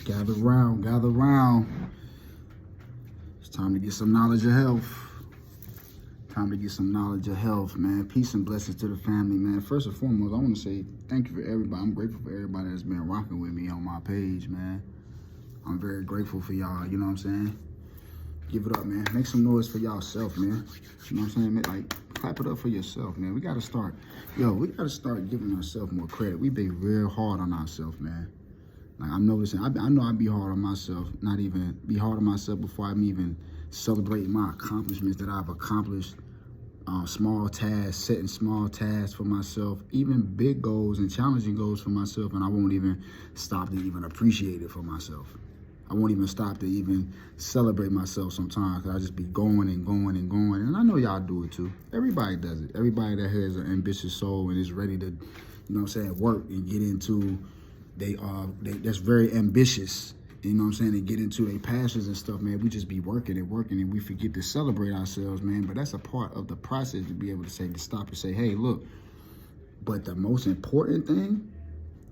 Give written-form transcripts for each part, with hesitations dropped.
Gather round, gather round. It's time to get some knowledge of health. Time to get some knowledge of health, man. Peace and blessings to the family, man. First and foremost, I want to say thank you for everybody. I'm grateful for everybody that's been rocking with me on my page, man. I'm very grateful for y'all, you know what I'm saying? Give it up, man. Make some noise for y'allself, man. You know what I'm saying? Like, clap it up for yourself, man. We got to start, we got to start giving ourselves more credit. We be real hard on ourselves, man. Like, I'm noticing, I know I be hard on myself, not even be hard on myself before I'm even celebrating my accomplishments that I've accomplished. Small tasks, setting small tasks for myself, even big goals and challenging goals for myself, and I won't even stop to even appreciate it for myself. I won't even stop to even celebrate myself sometimes, because I just be going and going and going, and I know y'all do it too. Everybody does it. Everybody that has an ambitious soul and is ready to, you know what I'm saying, work and get into, that's very ambitious, you know what I'm saying, and get into their passions and stuff, man. We just be working and we forget to celebrate ourselves, man. But that's a part of the process to be able to say, to stop and say, hey, look. But the most important thing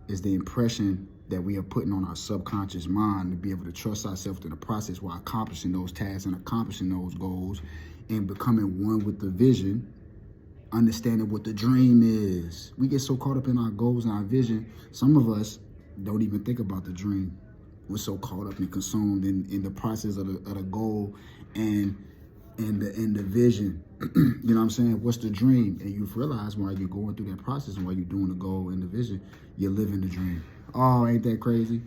is the impression that we are putting on our subconscious mind to be able to trust ourselves in the process while accomplishing those tasks and accomplishing those goals and becoming one with the vision, understanding what the dream is. We get so caught up in our goals and our vision. Some of us don't even think about the dream. We're so caught up and consumed in the process of the goal and the vision. You know what I'm saying? What's the dream? And you realize while you're going through that process and while you're doing the goal and the vision, you're living the dream. Oh, ain't that crazy?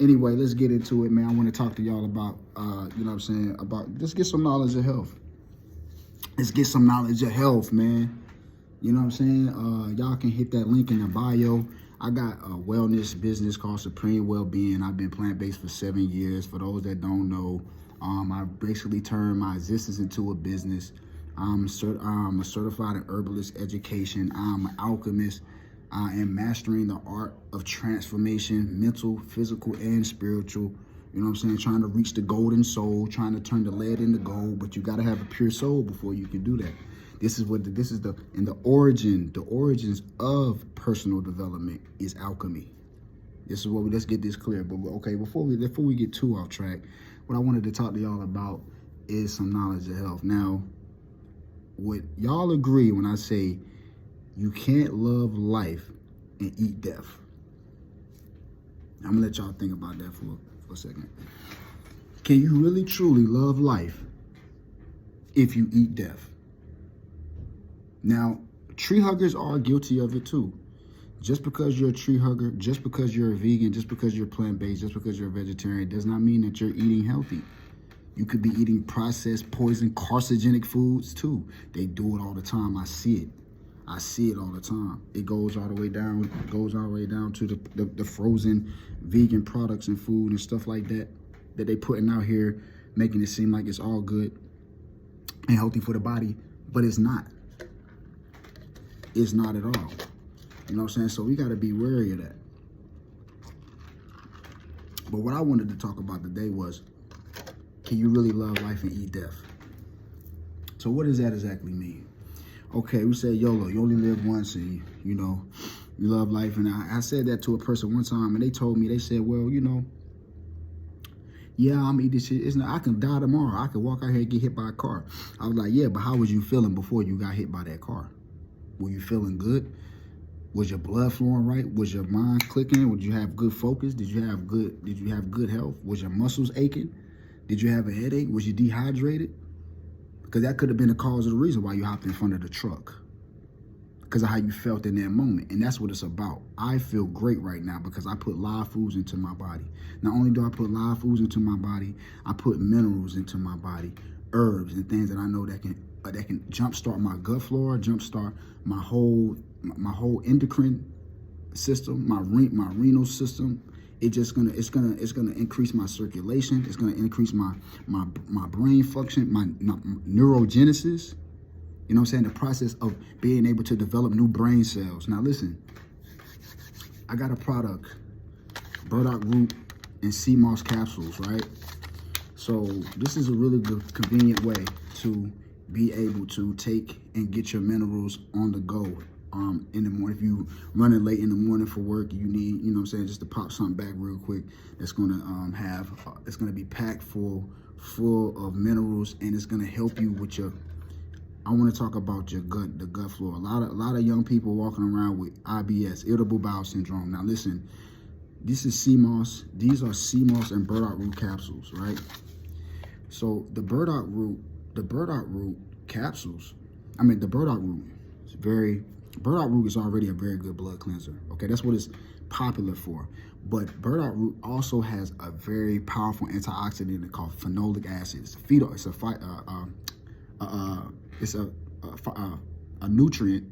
Anyway, let's get into it, man. I want to talk to y'all about, you know what I'm saying, about, let's get some knowledge of health. Let's get some knowledge of health, man. You know what I'm saying? Y'all can hit that link in the bio. I got a wellness business called Supreme Wellbeing. I've been plant-based for 7 years. For those that don't know, I basically turned my existence into a business. I'm a certified in herbalist education. I'm an alchemist. I am mastering the art of transformation, mental, physical, and spiritual. You know what I'm saying? Trying to reach the golden soul, trying to turn the lead into gold, but you got to have a pure soul before you can do that. The origins of personal development is alchemy. This is let's get this clear. But okay, before we get too off track, what I wanted to talk to y'all about is some knowledge of health. Now, would y'all agree when I say you can't love life and eat death? I'm gonna let y'all think about that for a second. Can you really truly love life if you eat death? Now, tree huggers are guilty of it too. Just because you're a tree hugger, just because you're a vegan, just because you're plant-based, just because you're a vegetarian, does not mean that you're eating healthy. You could be eating processed, poison, carcinogenic foods too. They do it all the time. I see it. I see it all the time. It goes all the way down. It goes all the way down to the frozen vegan products and food and stuff like that they putting out here, making it seem like it's all good and healthy for the body, but it's not. It's not at all. You know what I'm saying? So we got to be wary of that. But what I wanted to talk about today was, can you really love life and eat death? So what does that exactly mean? Okay, we say YOLO, you only live once, and you love life. And I said that to a person one time, and they told me, they said, well, yeah, I'm eating this shit. I can die tomorrow. I can walk out here and get hit by a car. I was like, yeah, but how was you feeling before you got hit by that car? Were you feeling good? Was your blood flowing right? Was your mind clicking? Did you have good focus? Did you have good health? Was your muscles aching? Did you have a headache? Was you dehydrated? Because that could have been the cause of the reason why you hopped in front of the truck. Because of how you felt in that moment. And that's what it's about. I feel great right now because I put live foods into my body. Not only do I put live foods into my body, I put minerals into my body, herbs and things that I know that can jumpstart my gut flora, jumpstart my whole endocrine system, my renal system. It's gonna increase my circulation. It's gonna increase my brain function, my neurogenesis. You know what I'm saying? The process of being able to develop new brain cells. Now listen, I got a product, burdock root and sea moss capsules, right? So this is a really good, convenient way to be able to take and get your minerals on the go. in the morning. If you running late in the morning for work, you need, you know what I'm saying, just to pop something back real quick. That's gonna it's gonna be packed full of minerals, and it's gonna help you with your. I want to talk about your gut, the gut flora. A lot of young people walking around with IBS, irritable bowel syndrome. Now listen, this is sea moss. These are sea moss and burdock root capsules, right? So the burdock root capsules. The burdock root is burdock root is already a very good blood cleanser. Okay, that's what it's popular for. But burdock root also has a very powerful antioxidant called phenolic acid. It's a nutrient.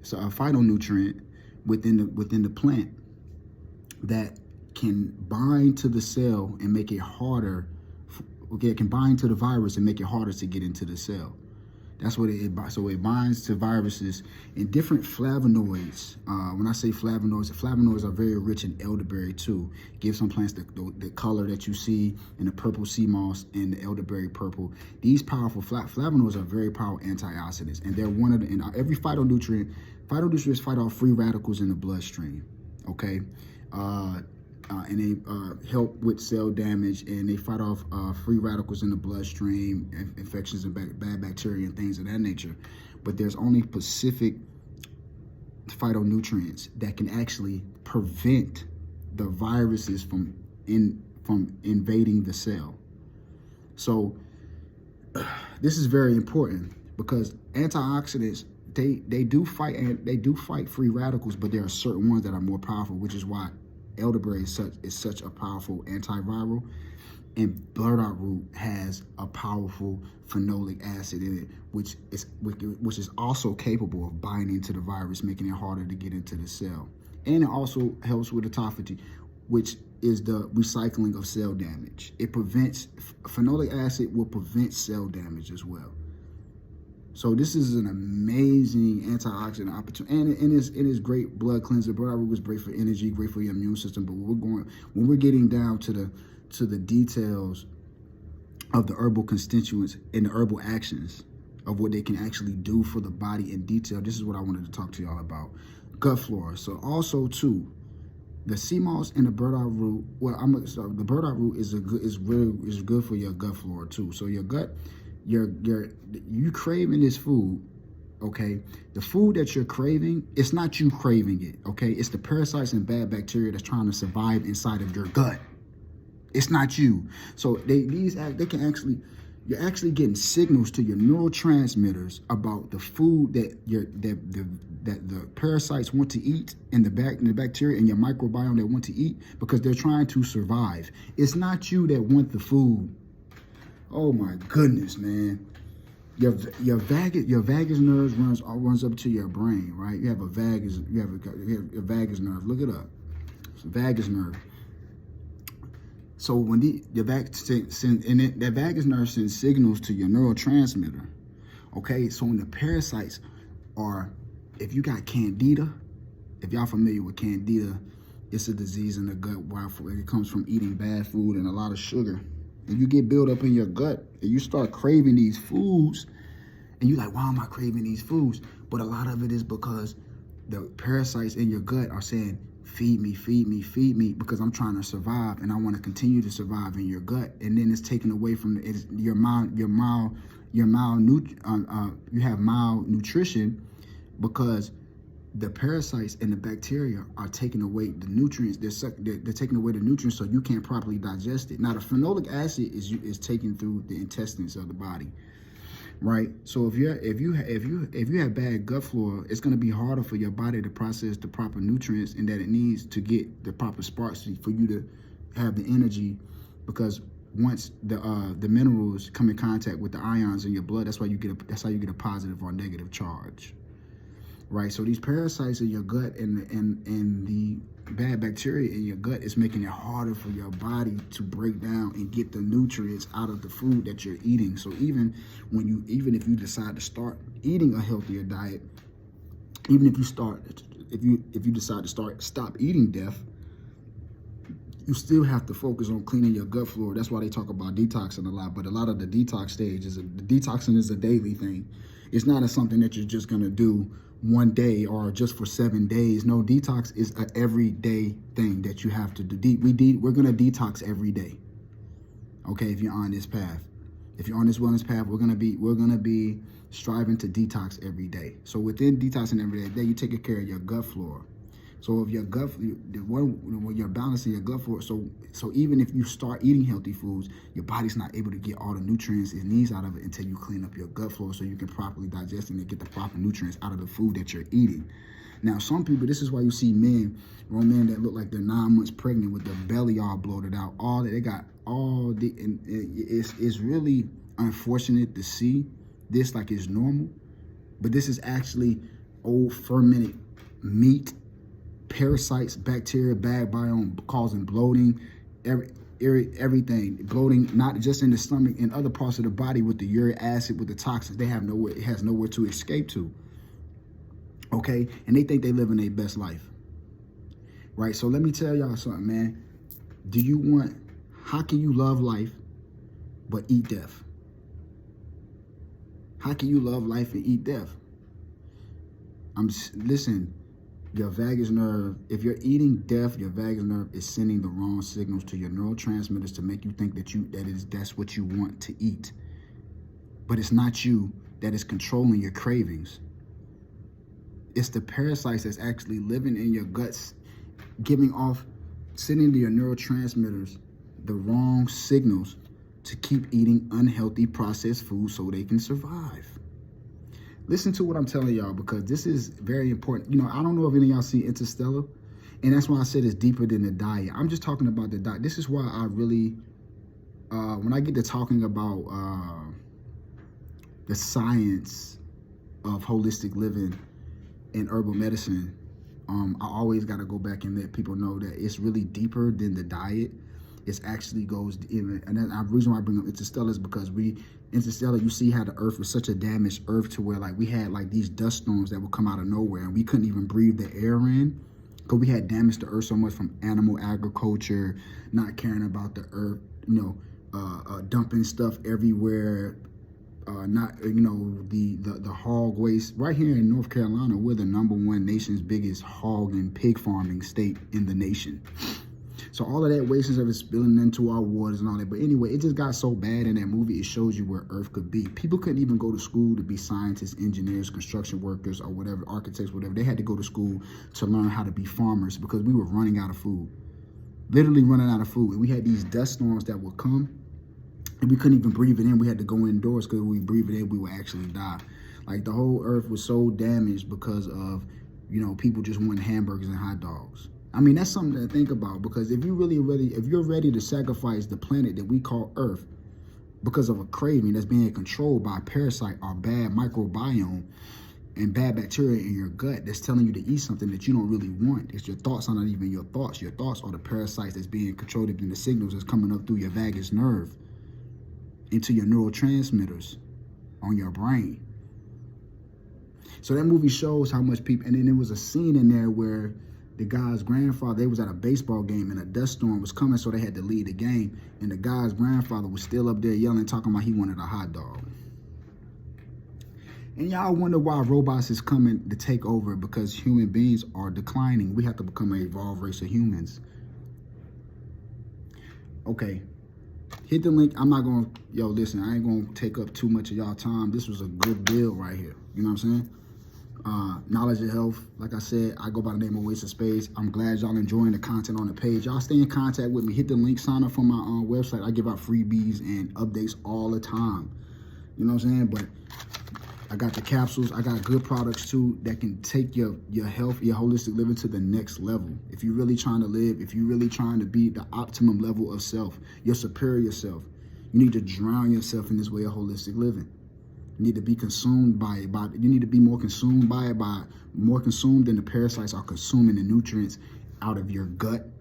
It's a phytonutrient within the plant that can bind to the cell and make it harder. Okay, it can bind to the virus and make it harder to get into the cell. That's what it binds to viruses and different flavonoids. When I say flavonoids are very rich in elderberry too. Give some plants the color that you see in the purple sea moss and the elderberry purple. These powerful flavonoids are very powerful antioxidants, and they're one of in every phytonutrients fight off free radicals in the bloodstream. Okay. And they help with cell damage, and they fight off free radicals in the bloodstream, infections and bad bacteria and things of that nature. But there's only specific phytonutrients that can actually prevent the viruses from invading the cell. So this is very important because antioxidants, they do fight free radicals, but there are certain ones that are more powerful, which is why elderberry is such a powerful antiviral, and burdock root has a powerful phenolic acid in it, which is also capable of binding to the virus, making it harder to get into the cell. And it also helps with autophagy, which is the recycling of cell damage. Phenolic acid will prevent cell damage as well. So this is an amazing antioxidant opportunity, and it is great blood cleanser. Burdock root is great for energy, great for your immune system. But when we're getting down to the details of the herbal constituents and the herbal actions of what they can actually do for the body in detail, this is what I wanted to talk to y'all about. Gut flora. So also too, the sea moss and the burdock root. The burdock root is good for your gut flora too. So your gut. You craving this food, okay? The food that you're craving, it's not you craving it, okay? It's the parasites and bad bacteria that's trying to survive inside of your gut. It's not you. So you're actually getting signals to your neurotransmitters about the food that the parasites want to eat, and the bacteria and your microbiome that want to eat, because they're trying to survive. It's not you that want the food. Oh my goodness, man! Your vagus nerve runs up to your brain, right? You have a vagus nerve. Look it up. It's a vagus nerve. So when that vagus nerve sends signals to your neurotransmitter. Okay, so when the parasites if you got candida, if y'all familiar with candida, it's a disease in the gut. It comes from eating bad food and a lot of sugar. And you get built up in your gut and you start craving these foods, and you're like, why am I craving these foods? But a lot of it is because the parasites in your gut are saying, feed me, feed me, feed me, because I'm trying to survive and I want to continue to survive in your gut. And then it's taken away from you have malnutrition because the parasites and the bacteria are taking away the nutrients. They're taking away the nutrients, so you can't properly digest it. Now, the phenolic acid is taken through the intestines of the body, right? So if you have bad gut flora, it's going to be harder for your body to process the proper nutrients and that it needs to get the proper sparks for you to have the energy, because once the minerals come in contact with the ions in your blood, that's how you get a positive or negative charge. Right, so these parasites in your gut and the bad bacteria in your gut is making it harder for your body to break down and get the nutrients out of the food that you're eating. So even if you decide to start eating a healthier diet, if you decide to stop eating death, you still have to focus on cleaning your gut flora. That's why they talk about detoxing a lot. But a lot of the detox the detoxing is a daily thing. It's not something that you're just going to do one day or just for 7 days. No, detox is an everyday thing that you have to do. We're going to detox every day. Okay, if you're on this path. If you're on this wellness path, we're gonna be striving to detox every day. So within detoxing every day, you're taking care of your gut flora. So if your gut, when you're balancing your gut flora, so even if you start eating healthy foods, your body's not able to get all the nutrients it needs out of it until you clean up your gut flora, so you can properly digest and get the proper nutrients out of the food that you're eating. Now, some people, this is why you see grown men that look like they're 9 months pregnant with their belly all bloated out, and it's really unfortunate to see this like it's normal, but this is actually old fermented meat, parasites, bacteria, bad biome causing bloating, everything, bloating, not just in the stomach, in other parts of the body with the uric acid, with the toxins. It has nowhere to escape to. Okay, and they think they living their best life, right? So let me tell y'all something, man. How can you love life but eat death? How can you love life and eat death? Listen, your vagus nerve, if you're eating death, your vagus nerve is sending the wrong signals to your neurotransmitters to make you think that's what you want to eat. But it's not you that is controlling your cravings. It's the parasites that's actually living in your guts, sending to your neurotransmitters the wrong signals to keep eating unhealthy processed food so they can survive. Listen to what I'm telling y'all, because this is very important. I don't know if any of y'all see Interstellar, and that's why I said it's deeper than the diet. I'm just talking about the diet. This is why I really, when I get to talking about the science of holistic living and herbal medicine, I always got to go back and let people know that it's really deeper than the diet. It actually goes in, and the reason why I bring up Interstellar is because Interstellar, you see how the Earth was such a damaged Earth to where like we had like these dust storms that would come out of nowhere, and we couldn't even breathe the air in because we had damaged the Earth so much from animal agriculture, not caring about the Earth, dumping stuff everywhere. The hog waste. Right here in North Carolina, we're the #1 nation's biggest hog and pig farming state in the nation. So all of that waste is spilling into our waters and all that. But anyway, it just got so bad in that movie, it shows you where Earth could be. People couldn't even go to school to be scientists, engineers, construction workers, or whatever, architects, whatever. They had to go to school to learn how to be farmers because we were running out of food. Literally running out of food. And we had these dust storms that would come, and we couldn't even breathe it in. We had to go indoors because if we breathe it in, we would actually die. Like the whole Earth was so damaged because of, people just wanting hamburgers and hot dogs. I mean, that's something to think about, because if you're ready to sacrifice the planet that we call Earth because of a craving that's being controlled by a parasite or bad microbiome and bad bacteria in your gut that's telling you to eat something that you don't really want. It's your thoughts are not even your thoughts. Your thoughts are the parasites that's being controlled in the signals that's coming up through your vagus nerve into your neurotransmitters on your brain. So that movie shows how much people, and then there was a scene in there where the guy's grandfather, they was at a baseball game and a dust storm was coming, so they had to leave the game. And the guy's grandfather was still up there yelling, talking about he wanted a hot dog. And y'all wonder why robots is coming to take over, because human beings are declining. We have to become an evolved race of humans. Okay, hit the link. I'm not going to, listen, I ain't going to take up too much of y'all time. This was a good build right here. You know what I'm saying? Knowledge of health. Like I said, I go by the name of Waste of Space. I'm glad y'all enjoying the content on the page. Y'all stay in contact with me. Hit the link, sign up for my website. I give out freebies and updates all the time. You know what I'm saying? But I got the capsules. I got good products too that can take your health, your holistic living to the next level. If you're really trying to live, if you're really trying to be the optimum level of self, your superior self, you need to drown yourself in this way of holistic living. You need to be consumed by it. You need to be more consumed by it, more consumed than the parasites are consuming the nutrients out of your gut.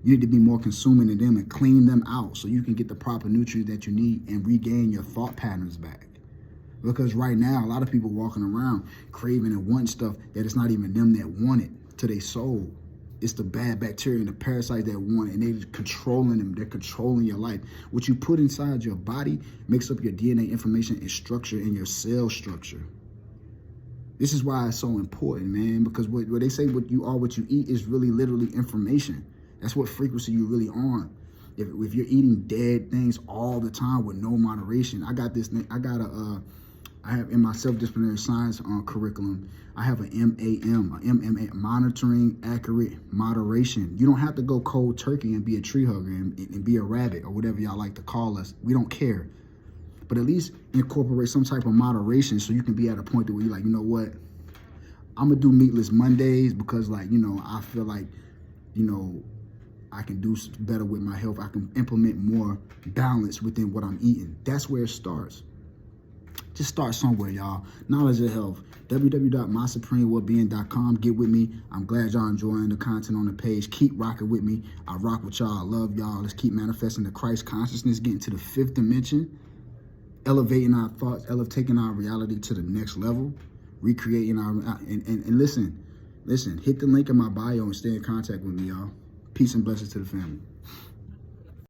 You need to be more consuming of them and clean them out so you can get the proper nutrients that you need and regain your thought patterns back. Because right now, a lot of people walking around craving and wanting stuff that it's not even them that want it to their soul. It's the bad bacteria and the parasites that want it, and they're controlling them. They're controlling your life. What you put inside your body makes up your DNA information and structure and your cell structure. This is why it's so important, man, because what they say what you are, what you eat is really literally information. That's what frequency you're really on. If you're eating dead things all the time with no moderation, I have in my self-disciplinary science curriculum, I have an MMA, monitoring accurate moderation. You don't have to go cold turkey and be a tree hugger and be a rabbit or whatever y'all like to call us. We don't care. But at least incorporate some type of moderation so you can be at a point where you're like, you know what? I'm going to do meatless Mondays because, like, you know, I feel like, you know, I can do better with my health. I can implement more balance within what I'm eating. That's where it starts. Just start somewhere, y'all. Knowledge of health. www.mysupremewellbeing.com. Get with me. I'm glad y'all enjoying the content on the page. Keep rocking with me. I rock with y'all. I love y'all. Let's keep manifesting the Christ consciousness, getting to the 5th dimension, elevating our thoughts, taking our reality to the next level, recreating our, and listen, hit the link in my bio and stay in contact with me, y'all. Peace and blessings to the family.